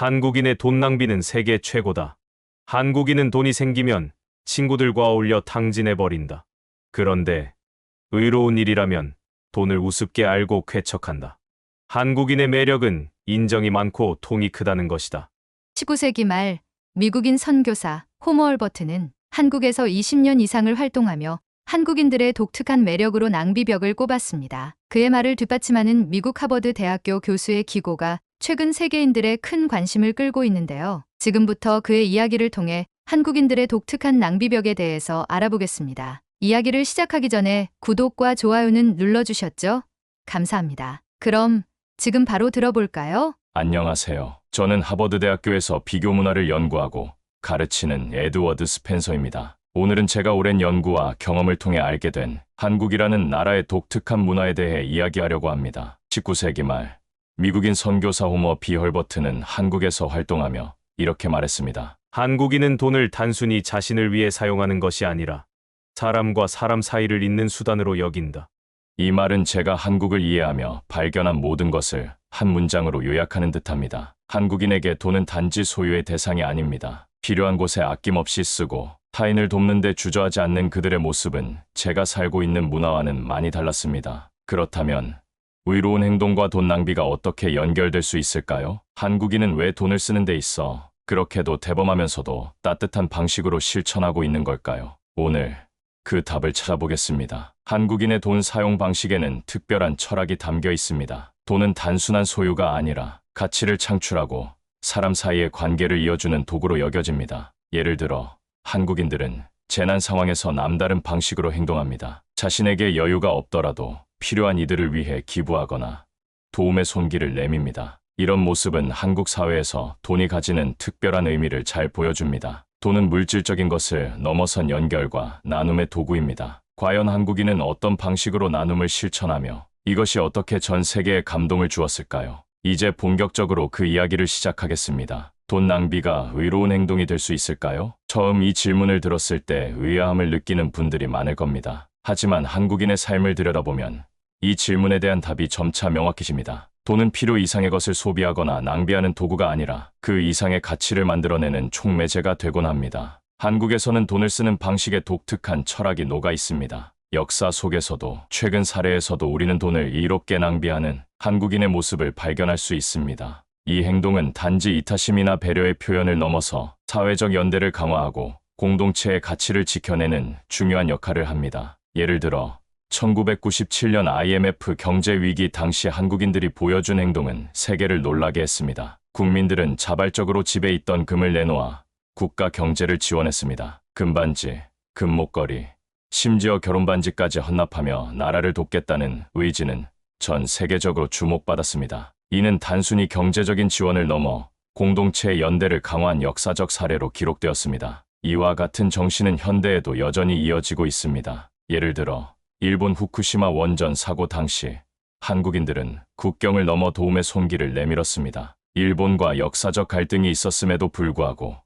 한국인의 돈 낭비는 세계 최고다. 한국인은 돈이 생기면 친구들과 어울려 탕진해버린다. 그런데 의로운 일이라면 돈을 우습게 알고 쾌척한다. 한국인의 매력은 인정이 많고 통이 크다는 것이다. 19세기 말 미국인 선교사 호머 얼버트는 한국에서 20년 이상을 활동하며 한국인들의 독특한 매력으로 낭비벽을 꼽았습니다. 그의 말을 뒷받침하는 미국 하버드 대학교 교수의 기고가 최근 세계인들의 큰 관심을 끌고 있는데요. 지금부터 그의 이야기를 통해 한국인들의 독특한 낭비벽에 대해서 알아보겠습니다. 이야기를 시작하기 전에 구독과 좋아요는 눌러주셨죠? 감사합니다. 그럼 지금 바로 들어볼까요? 안녕하세요. 저는 하버드 대학교에서 비교 문화를 연구하고 가르치는 에드워드 스펜서입니다. 오늘은 제가 오랜 연구와 경험을 통해 알게 된 한국이라는 나라의 독특한 문화에 대해 이야기하려고 합니다. 19세기 말 미국인 선교사 호머 B 헐버트는 한국에서 활동하며 이렇게 말했습니다. 한국인은 돈을 단순히 자신을 위해 사용하는 것이 아니라 사람과 사람 사이를 잇는 수단으로 여긴다. 이 말은 제가 한국을 이해하며 발견한 모든 것을 한 문장으로 요약하는 듯합니다. 한국인에게 돈은 단지 소유의 대상이 아닙니다. 필요한 곳에 아낌없이 쓰고 타인을 돕는 데 주저하지 않는 그들의 모습은 제가 살고 있는 문화와는 많이 달랐습니다. 그렇다면 의로운 행동과 돈 낭비가 어떻게 연결될 수 있을까요? 한국인은 왜 돈을 쓰는 데 있어 그렇게도 대범하면서도 따뜻한 방식으로 실천하고 있는 걸까요? 오늘 그 답을 찾아보겠습니다. 한국인의 돈 사용 방식에는 특별한 철학이 담겨 있습니다. 돈은 단순한 소유가 아니라 가치를 창출하고 사람 사이의 관계를 이어주는 도구로 여겨집니다. 예를 들어 한국인들은 재난 상황에서 남다른 방식으로 행동합니다. 자신에게 여유가 없더라도 필요한 이들을 위해 기부하거나 도움의 손길을 내밉니다. 이런 모습은 한국 사회에서 돈이 가지는 특별한 의미를 잘 보여줍니다. 돈은 물질적인 것을 넘어선 연결과 나눔의 도구입니다. 과연 한국인은 어떤 방식으로 나눔을 실천하며 이것이 어떻게 전 세계에 감동을 주었을까요? 이제 본격적으로 그 이야기를 시작하겠습니다. 돈 낭비가 의로운 행동이 될 수 있을까요? 처음 이 질문을 들었을 때 의아함을 느끼는 분들이 많을 겁니다. 하지만 한국인의 삶을 들여다보면 이 질문에 대한 답이 점차 명확해집니다. 돈은 필요 이상의 것을 소비하거나 낭비하는 도구가 아니라 그 이상의 가치를 만들어내는 촉매제가 되곤 합니다. 한국에서는 돈을 쓰는 방식에 독특한 철학이 녹아 있습니다. 역사 속에서도 최근 사례에서도 우리는 돈을 이롭게 낭비하는 한국인의 모습을 발견할 수 있습니다. 이 행동은 단지 이타심이나 배려의 표현을 넘어서 사회적 연대를 강화하고 공동체의 가치를 지켜내는 중요한 역할을 합니다. 예를 들어 1997년 IMF 경제위기 당시 한국인들이 보여준 행동은 세계를 놀라게 했습니다. 국민들은 자발적으로 집에 있던 금을 내놓아 국가 경제를 지원했습니다. 금반지, 금목걸이, 심지어 결혼반지까지 헌납하며 나라를 돕겠다는 의지는 전 세계적으로 주목받았습니다. 이는 단순히 경제적인 지원을 넘어 공동체의 연대를 강화한 역사적 사례로 기록되었습니다. 이와 같은 정신은 현대에도 여전히 이어지고 있습니다. 예를 들어 일본 후쿠시마 원전 사고 당시 한국인들은 국경을 넘어 도움의 손길을 내밀었습니다. 일본과 역사적 갈등이 있었음에도 불구하고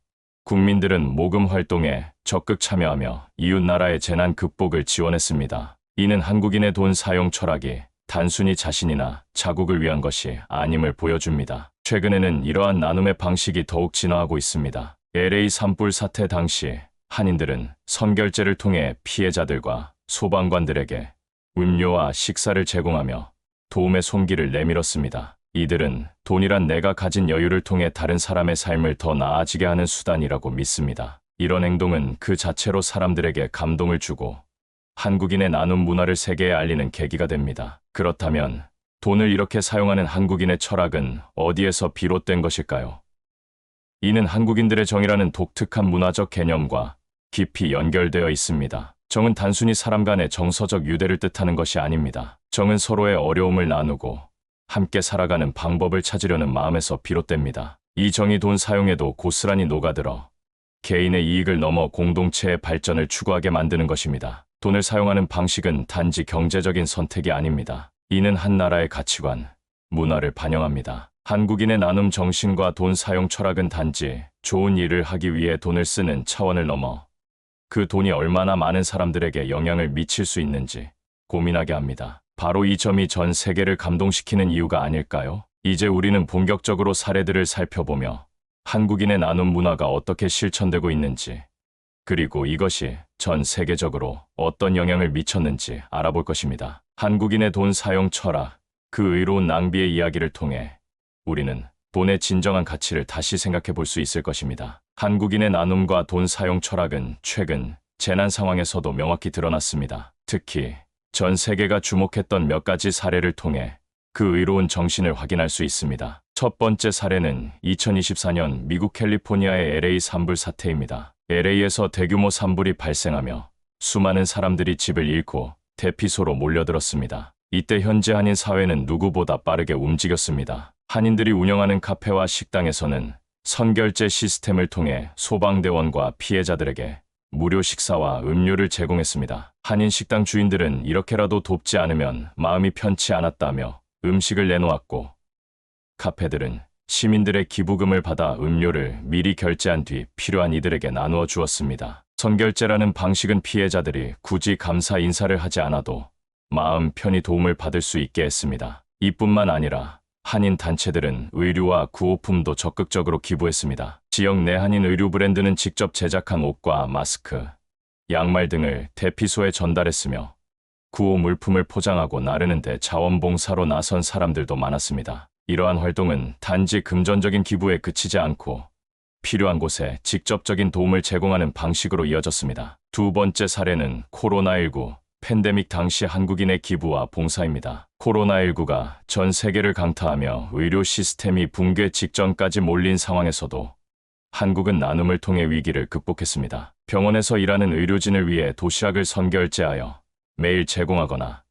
국민들은 모금 활동에 적극 참여하며 이웃 나라의 재난 극복을 지원했습니다. 이는 한국인의 돈 사용 철학이 단순히 자신이나 자국을 위한 것이 아님을 보여줍니다. 최근에는 이러한 나눔의 방식이 더욱 진화하고 있습니다. LA 산불 사태 당시 한인들은 선결제를 통해 피해자들과 소방관들에게 음료와 식사를 제공하며 도움의 손길을 내밀었습니다. 이들은 돈이란 내가 가진 여유를 통해 다른 사람의 삶을 더 나아지게 하는 수단이라고 믿습니다. 이런 행동은 그 자체로 사람들에게 감동을 주고 한국인의 나눔 문화를 세계에 알리는 계기가 됩니다. 그렇다면 돈을 이렇게 사용하는 한국인의 철학은 어디에서 비롯된 것일까요? 이는 한국인들의 정이라는 독특한 문화적 개념과 깊이 연결되어 있습니다. 정은 단순히 사람 간의 정서적 유대를 뜻하는 것이 아닙니다. 정은 서로의 어려움을 나누고 함께 살아가는 방법을 찾으려는 마음에서 비롯됩니다. 이 정이 돈 사용에도 고스란히 녹아들어 개인의 이익을 넘어 공동체의 발전을 추구하게 만드는 것입니다. 돈을 사용하는 방식은 단지 경제적인 선택이 아닙니다. 이는 한 나라의 가치관, 문화를 반영합니다. 한국인의 나눔 정신과 돈 사용 철학은 단지 좋은 일을 하기 위해 돈을 쓰는 차원을 넘어 그 돈이 얼마나 많은 사람들에게 영향을 미칠 수 있는지 고민하게 합니다. 바로 이 점이 전 세계를 감동시키는 이유가 아닐까요? 이제 우리는 본격적으로 사례들을 살펴보며 한국인의 나눔 문화가 어떻게 실천되고 있는지, 그리고 이것이 전 세계적으로 어떤 영향을 미쳤는지 알아볼 것입니다. 한국인의 돈 사용 철학, 그 의로운 낭비의 이야기를 통해 우리는 돈의 진정한 가치를 다시 생각해 볼 수 있을 것입니다. 한국인의 나눔과 돈 사용 철학은 최근 재난 상황에서도 명확히 드러났습니다. 특히 전 세계가 주목했던 몇 가지 사례를 통해 그 의로운 정신을 확인할 수 있습니다. 첫 번째 사례는 2024년 미국 캘리포니아의 LA 산불 사태입니다. LA에서 대규모 산불이 발생하며 수많은 사람들이 집을 잃고 대피소로 몰려들었습니다. 이때 현지 한인 사회는 누구보다 빠르게 움직였습니다. 한인들이 운영하는 카페와 식당에서는 선결제 시스템을 통해 소방대원과 피해자들에게 무료 식사와 음료를 제공했습니다. 한인 식당 주인들은 이렇게라도 돕지 않으면 마음이 편치 않았다며 음식을 내놓았고, 카페들은 시민들의 기부금을 받아 음료를 미리 결제한 뒤 필요한 이들에게 나누어 주었습니다. 선결제라는 방식은 피해자들이 굳이 감사 인사를 하지 않아도 마음 편히 도움을 받을 수 있게 했습니다. 이뿐만 아니라 한인 단체들은 의류와 구호품도 적극적으로 기부했습니다. 지역 내 한인 의류 브랜드는 직접 제작한 옷과 마스크, 양말 등을 대피소에 전달했으며 구호 물품을 포장하고 나르는데 자원봉사로 나선 사람들도 많았습니다. 이러한 활동은 단지 금전적인 기부에 그치지 않고 필요한 곳에 직접적인 도움을 제공하는 방식으로 이어졌습니다. 두 번째 사례는 코로나19 팬데믹 당시 한국인의 기부와 봉사입니다. 코로나19가 전 세계를 강타하며 의료 시스템이 붕괴 직전까지 몰린 상황에서도 한국은 나눔을 통해 위기를 극복했습니다. 병원에서 일하는 의료진을 위해 도시락을 선결제하여 매일 제공하거나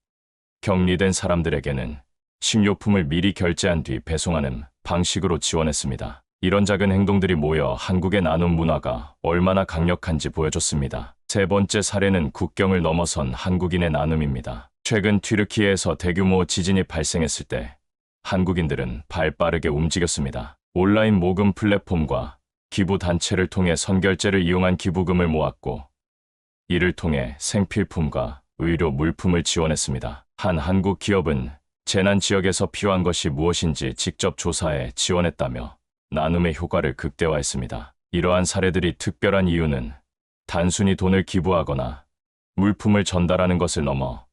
격리된 사람들에게는 식료품을 미리 결제한 뒤 배송하는 방식으로 지원했습니다. 이런 작은 행동들이 모여 한국의 나눔 문화가 얼마나 강력한지 보여줬습니다. 세 번째 사례는 국경을 넘어선 한국인의 나눔입니다. 최근 튀르키예에서 대규모 지진이 발생했을 때 한국인들은 발빠르게 움직였습니다. 온라인 모금 플랫폼과 기부 단체를 통해 선결제를 이용한 기부금을 모았고, 이를 통해 생필품과 의료 물품을 지원했습니다. 한 한국 기업은 재난 지역에서 필요한 것이 무엇인지 직접 조사해 지원했다며 나눔의 효과를 극대화했습니다. 이러한 사례들이 특별한 이유는 단순히 돈을 기부하거나 물품을 전달하는 것을 넘어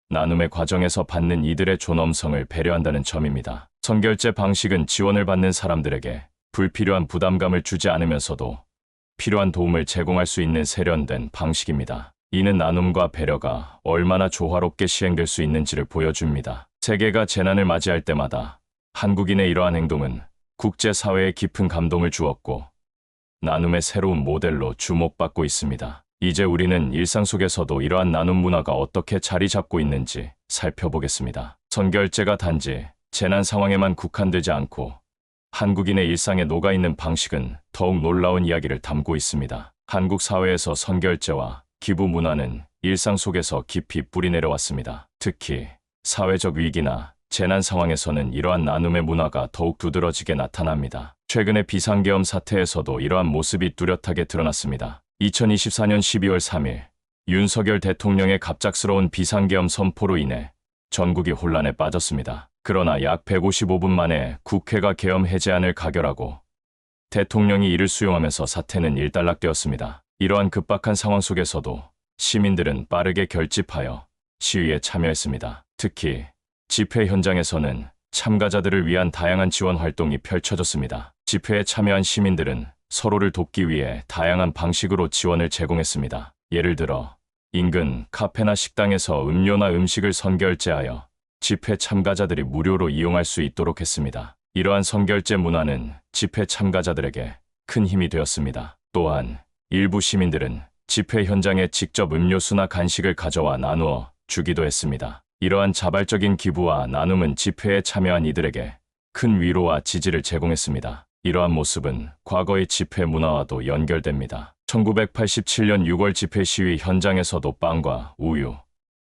나눔의 과정에서 받는 이들의 존엄성을 배려한다는 점입니다. 선결제 방식은 지원을 받는 사람들에게 불필요한 부담감을 주지 않으면서도 필요한 도움을 제공할 수 있는 세련된 방식입니다. 이는 나눔과 배려가 얼마나 조화롭게 시행될 수 있는지를 보여줍니다. 세계가 재난을 맞이할 때마다 한국인의 이러한 행동은 국제사회에 깊은 감동을 주었고, 나눔의 새로운 모델로 주목받고 있습니다. 이제 우리는 일상 속에서도 이러한 나눔 문화가 어떻게 자리 잡고 있는지 살펴보겠습니다. 선결제가 단지 재난 상황에만 국한되지 않고 한국인의 일상에 녹아있는 방식은 더욱 놀라운 이야기를 담고 있습니다. 한국 사회에서 선결제와 기부 문화는 일상 속에서 깊이 뿌리내려왔습니다. 특히 사회적 위기나 재난 상황에서는 이러한 나눔의 문화가 더욱 두드러지게 나타납니다. 최근의 비상계엄 사태에서도 이러한 모습이 뚜렷하게 드러났습니다. 2024년 12월 3일 윤석열 대통령의 갑작스러운 비상계엄 선포로 인해 전국이 혼란에 빠졌습니다. 그러나 약 155분 만에 국회가 계엄 해제안을 가결하고 대통령이 이를 수용하면서 사태는 일단락되었습니다. 이러한 급박한 상황 속에서도 시민들은 빠르게 결집하여 시위에 참여했습니다. 특히 집회 현장에서는 참가자들을 위한 다양한 지원 활동이 펼쳐졌습니다. 집회에 참여한 시민들은 서로를 돕기 위해 다양한 방식으로 지원을 제공했습니다. 예를 들어 인근 카페나 식당에서 음료나 음식을 선결제하여 집회 참가자들이 무료로 이용할 수 있도록 했습니다. 이러한 선결제 문화는 집회 참가자들에게 큰 힘이 되었습니다. 또한 일부 시민들은 집회 현장에 직접 음료수나 간식을 가져와 나누어 주기도 했습니다. 이러한 자발적인 기부와 나눔은 집회에 참여한 이들에게 큰 위로와 지지를 제공했습니다. 이러한 모습은 과거의 집회 문화와도 연결됩니다. 1987년 6월 집회 시위 현장에서도 빵과 우유,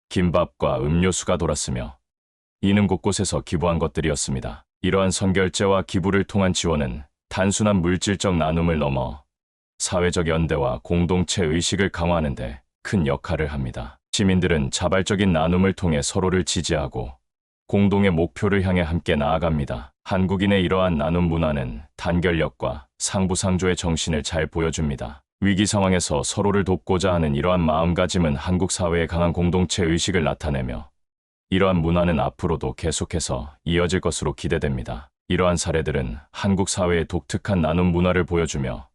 김밥과 음료수가 돌았으며 이는 곳곳에서 기부한 것들이었습니다. 이러한 선결제와 기부를 통한 지원은 단순한 물질적 나눔을 넘어 사회적 연대와 공동체 의식을 강화하는 데 큰 역할을 합니다. 시민들은 자발적인 나눔을 통해 서로를 지지하고 공동의 목표를 향해 함께 나아갑니다. 한국인의 이러한 나눔 문화는 단결력과 상부상조의 정신을 잘 보여줍니다. 위기 상황에서 서로를 돕고자 하는 이러한 마음가짐은 한국 사회의 강한 공동체 의식을 나타내며 이러한 문화는 앞으로도 계속해서 이어질 것으로 기대됩니다. 이러한 사례들은 한국 사회의 독특한 나눔 문화를 보여주며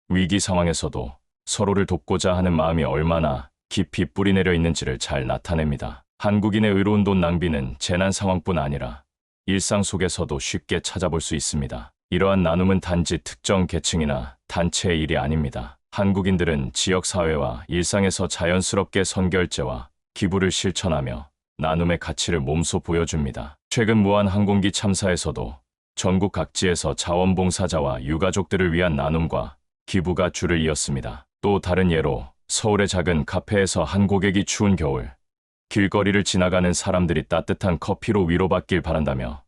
위기 상황에서도 서로를 돕고자 하는 마음이 얼마나 깊이 뿌리내려 있는지를 잘 나타냅니다. 한국인의 의로운 돈 낭비는 재난 상황뿐 아니라 일상 속에서도 쉽게 찾아볼 수 있습니다. 이러한 나눔은 단지 특정 계층이나 단체의 일이 아닙니다. 한국인들은 지역사회와 일상에서 자연스럽게 선결제와 기부를 실천하며 나눔의 가치를 몸소 보여줍니다. 최근 무한항공기 참사에서도 전국 각지에서 자원봉사자와 유가족들을 위한 나눔과 기부가 줄을 이었습니다. 또 다른 예로 서울의 작은 카페에서 한 고객이 추운 겨울 길거리를 지나가는 사람들이 따뜻한 커피로 위로받길 바란다며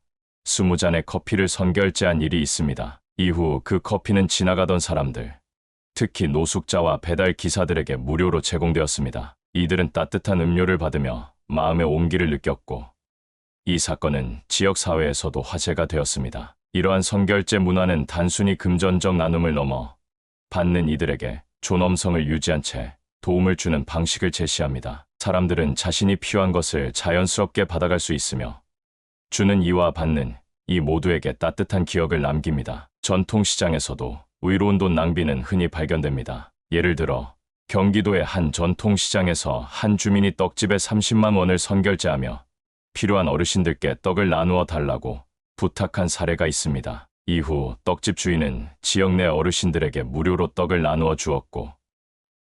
20잔의 커피를 선결제한 일이 있습니다. 이후 그 커피는 지나가던 사람들, 특히 노숙자와 배달 기사들에게 무료로 제공되었습니다. 이들은 따뜻한 음료를 받으며 마음의 온기를 느꼈고 이 사건은 지역사회에서도 화제가 되었습니다. 이러한 선결제 문화는 단순히 금전적 나눔을 넘어 받는 이들에게 존엄성을 유지한 채 도움을 주는 방식을 제시합니다. 사람들은 자신이 필요한 것을 자연스럽게 받아갈 수 있으며 주는 이와 받는 이 모두에게 따뜻한 기억을 남깁니다. 전통시장에서도 의로운 돈 낭비는 흔히 발견됩니다. 예를 들어 경기도의 한 전통시장에서 한 주민이 떡집에 30만 원을 선결제하며 필요한 어르신들께 떡을 나누어 달라고 부탁한 사례가 있습니다. 이후 떡집 주인은 지역 내 어르신들에게 무료로 떡을 나누어 주었고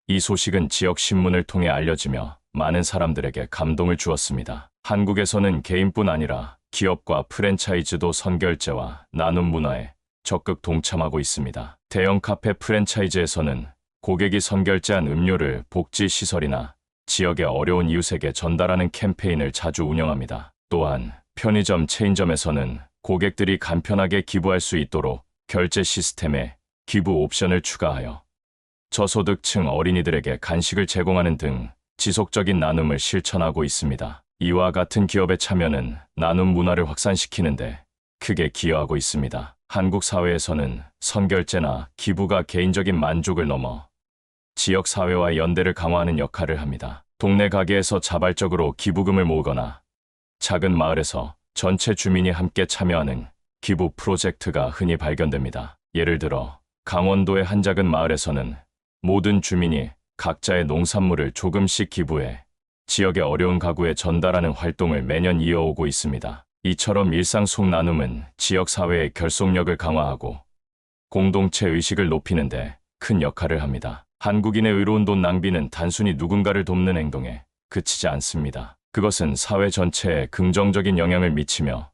이 소식은 지역 신문을 통해 알려지며 많은 사람들에게 감동을 주었습니다. 한국에서는 개인뿐 아니라 기업과 프랜차이즈도 선결제와 나눔 문화에 적극 동참하고 있습니다. 대형 카페 프랜차이즈에서는 고객이 선결제한 음료를 복지시설이나 지역의 어려운 이웃에게 전달하는 캠페인을 자주 운영합니다. 또한 편의점 체인점에서는 고객들이 간편하게 기부할 수 있도록 결제 시스템에 기부 옵션을 추가하여 저소득층 어린이들에게 간식을 제공하는 등 지속적인 나눔을 실천하고 있습니다. 이와 같은 기업의 참여는 나눔 문화를 확산시키는데 크게 기여하고 있습니다. 한국 사회에서는 선결제나 기부가 개인적인 만족을 넘어 지역 사회와 연대를 강화하는 역할을 합니다. 동네 가게에서 자발적으로 기부금을 모으거나 작은 마을에서 전체 주민이 함께 참여하는 기부 프로젝트가 흔히 발견됩니다. 예를 들어 강원도의 한 작은 마을에서는 모든 주민이 각자의 농산물을 조금씩 기부해 지역의 어려운 가구에 전달하는 활동을 매년 이어오고 있습니다. 이처럼 일상 속 나눔은 지역 사회의 결속력을 강화하고 공동체 의식을 높이는 데 큰 역할을 합니다. 한국인의 의로운 돈 낭비는 단순히 누군가를 돕는 행동에 그치지 않습니다. 그것은 사회 전체에 긍정적인 영향을 미치며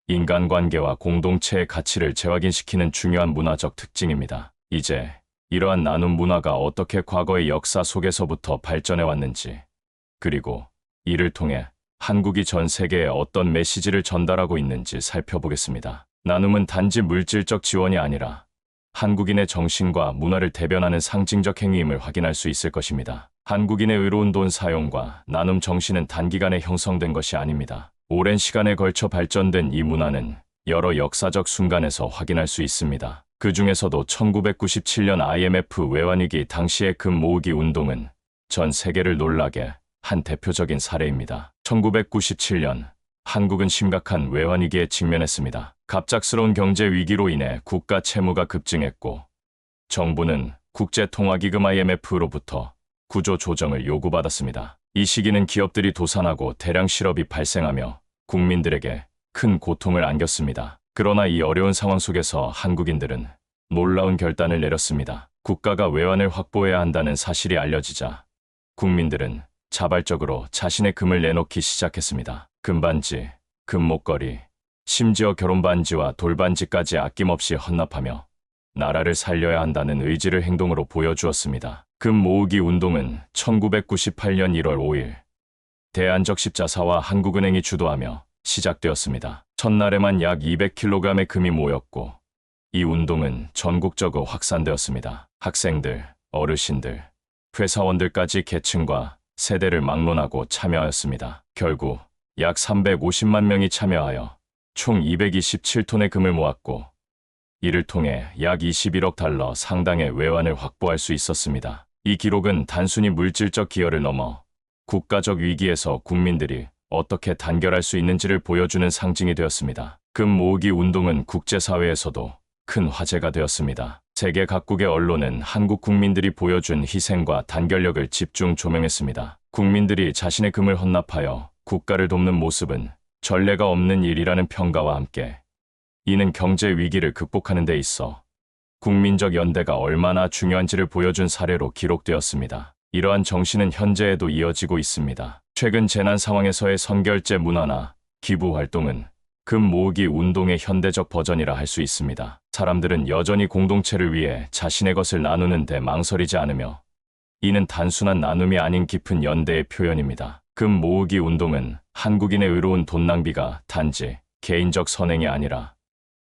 인간관계와 공동체의 가치를 재확인시키는 중요한 문화적 특징입니다. 이제 이러한 나눔 문화가 어떻게 과거의 역사 속에서부터 발전해 왔는지, 그리고 이를 통해 한국이 전 세계에 어떤 메시지를 전달하고 있는지 살펴보겠습니다. 나눔은 단지 물질적 지원이 아니라 한국인의 정신과 문화를 대변하는 상징적 행위임을 확인할 수 있을 것입니다. 한국인의 의로운 돈 사용과 나눔 정신은 단기간에 형성된 것이 아닙니다. 오랜 시간에 걸쳐 발전된 이 문화는 여러 역사적 순간에서 확인할 수 있습니다. 그 중에서도 1997년 IMF 외환위기 당시의 금 모으기 운동은 전 세계를 놀라게 한 대표적인 사례입니다. 1997년 한국은 심각한 외환위기에 직면했습니다. 갑작스러운 경제 위기로 인해 국가 채무가 급증했고 정부는 국제통화기금 IMF로부터 구조 조정을 요구받았습니다. 이 시기는 기업들이 도산하고 대량 실업이 발생하며 국민들에게 큰 고통을 안겼습니다. 그러나 이 어려운 상황 속에서 한국인들은 놀라운 결단을 내렸습니다. 국가가 외환을 확보해야 한다는 사실이 알려지자 국민들은 자발적으로 자신의 금을 내놓기 시작했습니다. 금반지, 금목걸이, 심지어 결혼반지와 돌반지까지 아낌없이 헌납하며 나라를 살려야 한다는 의지를 행동으로 보여주었습니다. 금 모으기 운동은 1998년 1월 5일 대한적십자사와 한국은행이 주도하며 시작되었습니다. 첫날에만 약 200kg의 금이 모였고 이 운동은 전국적으로 확산되었습니다. 학생들, 어르신들, 회사원들까지 계층과 세대를 막론하고 참여하였습니다. 결국 약 350만 명이 참여하여 총 227톤의 금을 모았고 이를 통해 약 21억 달러 상당의 외환을 확보할 수 있었습니다. 이 기록은 단순히 물질적 기여를 넘어 국가적 위기에서 국민들이 어떻게 단결할 수 있는지를 보여주는 상징이 되었습니다. 금 모으기 운동은 국제사회에서도 큰 화제가 되었습니다. 세계 각국의 언론은 한국 국민들이 보여준 희생과 단결력을 집중 조명했습니다. 국민들이 자신의 금을 헌납하여 국가를 돕는 모습은 전례가 없는 일이라는 평가와 함께 이는 경제 위기를 극복하는 데 있어 국민적 연대가 얼마나 중요한지를 보여준 사례로 기록되었습니다. 이러한 정신은 현재에도 이어지고 있습니다. 최근 재난 상황에서의 선결제 문화나 기부 활동은 금 모으기 운동의 현대적 버전이라 할 수 있습니다. 사람들은 여전히 공동체를 위해 자신의 것을 나누는 데 망설이지 않으며 이는 단순한 나눔이 아닌 깊은 연대의 표현입니다. 금 모으기 운동은 한국인의 의로운 돈 낭비가 단지 개인적 선행이 아니라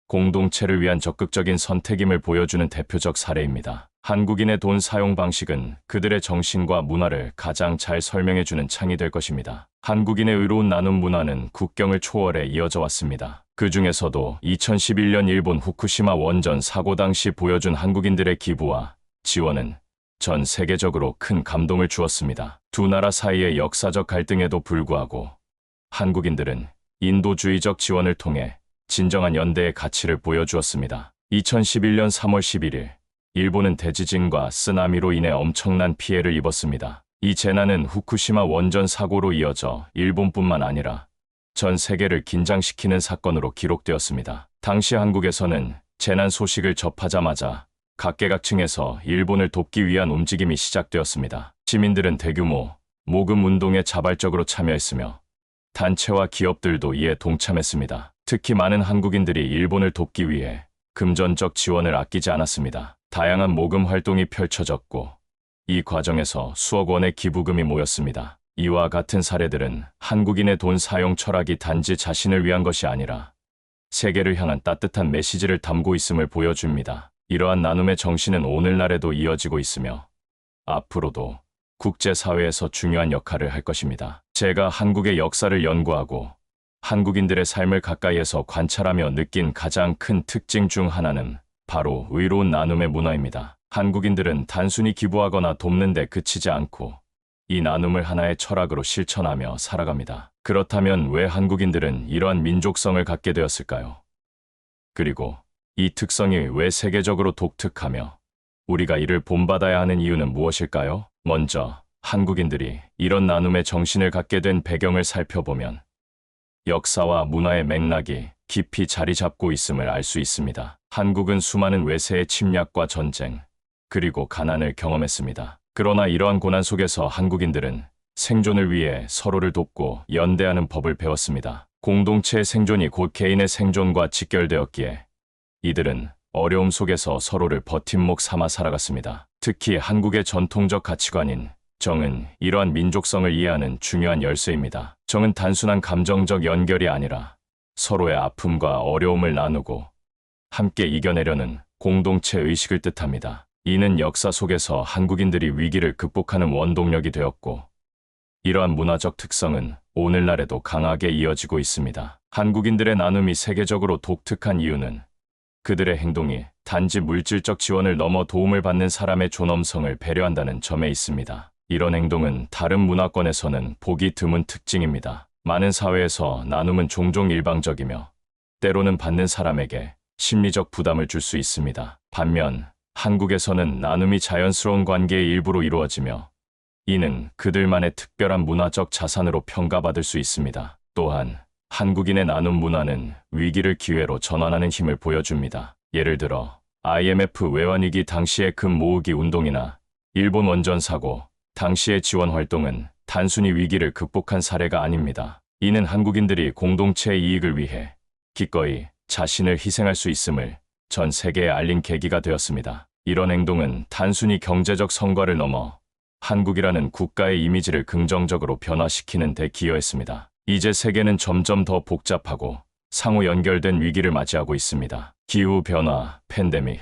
공동체를 위한 적극적인 선택임을 보여주는 대표적 사례입니다. 한국인의 돈 사용 방식은 그들의 정신과 문화를 가장 잘 설명해주는 창이 될 것입니다. 한국인의 의로운 나눔 문화는 국경을 초월해 이어져 왔습니다. 그 중에서도 2011년 일본 후쿠시마 원전 사고 당시 보여준 한국인들의 기부와 지원은 전 세계적으로 큰 감동을 주었습니다. 두 나라 사이의 역사적 갈등에도 불구하고 한국인들은 인도주의적 지원을 통해 진정한 연대의 가치를 보여주었습니다. 2011년 3월 11일, 일본은 대지진과 쓰나미로 인해 엄청난 피해를 입었습니다. 이 재난은 후쿠시마 원전 사고로 이어져 일본뿐만 아니라 전 세계를 긴장시키는 사건으로 기록되었습니다. 당시 한국에서는 재난 소식을 접하자마자 각계각층에서 일본을 돕기 위한 움직임이 시작되었습니다. 시민들은 대규모 모금 운동에 자발적으로 참여했으며 단체와 기업들도 이에 동참했습니다. 특히 많은 한국인들이 일본을 돕기 위해 금전적 지원을 아끼지 않았습니다. 다양한 모금 활동이 펼쳐졌고 이 과정에서 수억 원의 기부금이 모였습니다. 이와 같은 사례들은 한국인의 돈 사용 철학이 단지 자신을 위한 것이 아니라 세계를 향한 따뜻한 메시지를 담고 있음을 보여줍니다. 이러한 나눔의 정신은 오늘날에도 이어지고 있으며 앞으로도 국제사회에서 중요한 역할을 할 것입니다. 제가 한국의 역사를 연구하고 한국인들의 삶을 가까이에서 관찰하며 느낀 가장 큰 특징 중 하나는 바로 의로운 나눔의 문화입니다. 한국인들은 단순히 기부하거나 돕는 데 그치지 않고 이 나눔을 하나의 철학으로 실천하며 살아갑니다. 그렇다면 왜 한국인들은 이러한 민족성을 갖게 되었을까요? 그리고 이 특성이 왜 세계적으로 독특하며 우리가 이를 본받아야 하는 이유는 무엇일까요? 먼저 한국인들이 이런 나눔의 정신을 갖게 된 배경을 살펴보면 역사와 문화의 맥락이 깊이 자리 잡고 있음을 알 수 있습니다. 한국은 수많은 외세의 침략과 전쟁, 그리고 가난을 경험했습니다. 그러나 이러한 고난 속에서 한국인들은 생존을 위해 서로를 돕고 연대하는 법을 배웠습니다. 공동체의 생존이 곧 개인의 생존과 직결되었기에 이들은 어려움 속에서 서로를 버팀목 삼아 살아갔습니다. 특히 한국의 전통적 가치관인 정은 이러한 민족성을 이해하는 중요한 열쇠입니다. 정은 단순한 감정적 연결이 아니라 서로의 아픔과 어려움을 나누고 함께 이겨내려는 공동체 의식을 뜻합니다. 이는 역사 속에서 한국인들이 위기를 극복하는 원동력이 되었고 이러한 문화적 특성은 오늘날에도 강하게 이어지고 있습니다. 한국인들의 나눔이 세계적으로 독특한 이유는 그들의 행동이 단지 물질적 지원을 넘어 도움을 받는 사람의 존엄성을 배려한다는 점에 있습니다. 이런 행동은 다른 문화권에서는 보기 드문 특징입니다. 많은 사회에서 나눔은 종종 일방적이며 때로는 받는 사람에게 심리적 부담을 줄 수 있습니다. 반면 한국에서는 나눔이 자연스러운 관계의 일부로 이루어지며 이는 그들만의 특별한 문화적 자산으로 평가받을 수 있습니다. 또한 한국인의 나눔 문화는 위기를 기회로 전환하는 힘을 보여줍니다. 예를 들어 IMF 외환위기 당시의 금 모으기 운동이나 일본 원전 사고 당시의 지원 활동은 단순히 위기를 극복한 사례가 아닙니다. 이는 한국인들이 공동체의 이익을 위해 기꺼이 자신을 희생할 수 있음을 전 세계에 알린 계기가 되었습니다. 이런 행동은 단순히 경제적 성과를 넘어 한국이라는 국가의 이미지를 긍정적으로 변화시키는 데 기여했습니다. 이제 세계는 점점 더 복잡하고 상호 연결된 위기를 맞이하고 있습니다. 기후변화, 팬데믹,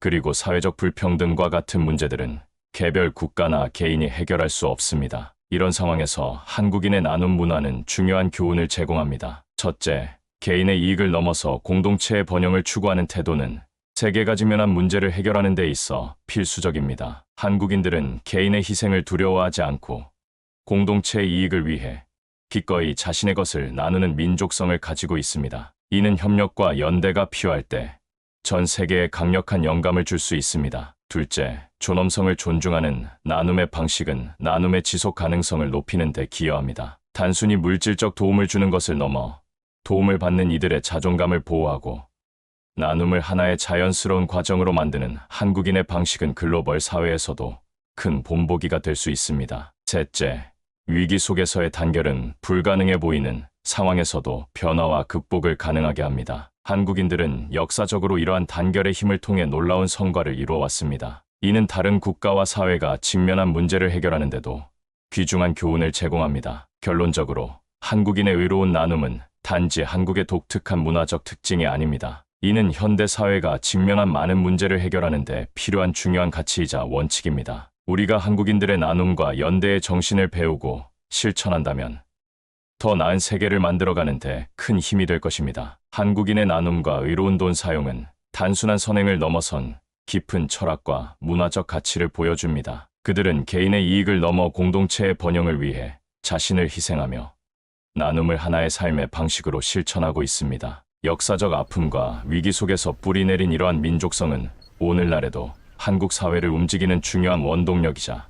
그리고 사회적 불평등과 같은 문제들은 개별 국가나 개인이 해결할 수 없습니다. 이런 상황에서 한국인의 나눔 문화는 중요한 교훈을 제공합니다. 첫째, 개인의 이익을 넘어서 공동체의 번영을 추구하는 태도는 세계가 직면한 문제를 해결하는 데 있어 필수적입니다. 한국인들은 개인의 희생을 두려워하지 않고 공동체의 이익을 위해 기꺼이 자신의 것을 나누는 민족성을 가지고 있습니다. 이는 협력과 연대가 필요할 때 전 세계에 강력한 영감을 줄 수 있습니다. 둘째, 존엄성을 존중하는 나눔의 방식은 나눔의 지속 가능성을 높이는 데 기여합니다. 단순히 물질적 도움을 주는 것을 넘어 도움을 받는 이들의 자존감을 보호하고 나눔을 하나의 자연스러운 과정으로 만드는 한국인의 방식은 글로벌 사회에서도 큰 본보기가 될 수 있습니다. 셋째, 위기 속에서의 단결은 불가능해 보이는 상황에서도 변화와 극복을 가능하게 합니다. 한국인들은 역사적으로 이러한 단결의 힘을 통해 놀라운 성과를 이루어왔습니다. 이는 다른 국가와 사회가 직면한 문제를 해결하는 데도 귀중한 교훈을 제공합니다. 결론적으로 한국인의 의로운 나눔은 단지 한국의 독특한 문화적 특징이 아닙니다. 이는 현대 사회가 직면한 많은 문제를 해결하는 데 필요한 중요한 가치이자 원칙입니다. 우리가 한국인들의 나눔과 연대의 정신을 배우고 실천한다면 더 나은 세계를 만들어가는 데 큰 힘이 될 것입니다. 한국인의 나눔과 의로운 돈 사용은 단순한 선행을 넘어선 깊은 철학과 문화적 가치를 보여줍니다. 그들은 개인의 이익을 넘어 공동체의 번영을 위해 자신을 희생하며 나눔을 하나의 삶의 방식으로 실천하고 있습니다. 역사적 아픔과 위기 속에서 뿌리내린 이러한 민족성은 오늘날에도 한국 사회를 움직이는 중요한 원동력이자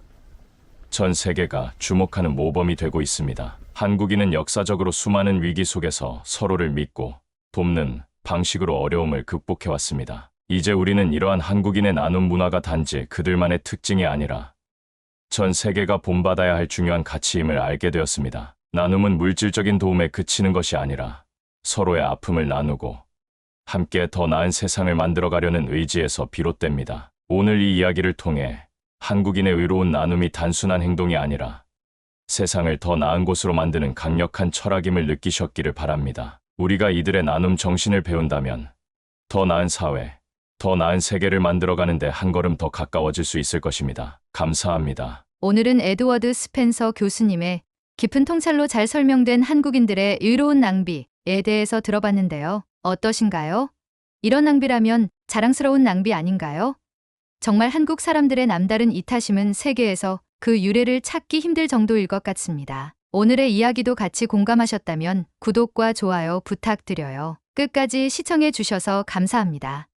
전 세계가 주목하는 모범이 되고 있습니다. 한국인은 역사적으로 수많은 위기 속에서 서로를 믿고 돕는 방식으로 어려움을 극복해왔습니다. 이제 우리는 이러한 한국인의 나눔 문화가 단지 그들만의 특징이 아니라 전 세계가 본받아야 할 중요한 가치임을 알게 되었습니다. 나눔은 물질적인 도움에 그치는 것이 아니라 서로의 아픔을 나누고 함께 더 나은 세상을 만들어가려는 의지에서 비롯됩니다. 오늘 이 이야기를 통해 한국인의 의로운 나눔이 단순한 행동이 아니라 세상을 더 나은 곳으로 만드는 강력한 철학임을 느끼셨기를 바랍니다. 우리가 이들의 나눔 정신을 배운다면 더 나은 사회, 더 나은 세계를 만들어가는데 한 걸음 더 가까워질 수 있을 것입니다. 감사합니다. 오늘은 에드워드 스펜서 교수님의 깊은 통찰로 잘 설명된 한국인들의 의로운 낭비에 대해서 들어봤는데요. 어떠신가요? 이런 낭비라면 자랑스러운 낭비 아닌가요? 정말 한국 사람들의 남다른 이타심은 세계에서 그 유래를 찾기 힘들 정도일 것 같습니다. 오늘의 이야기도 같이 공감하셨다면 구독과 좋아요 부탁드려요. 끝까지 시청해 주셔서 감사합니다.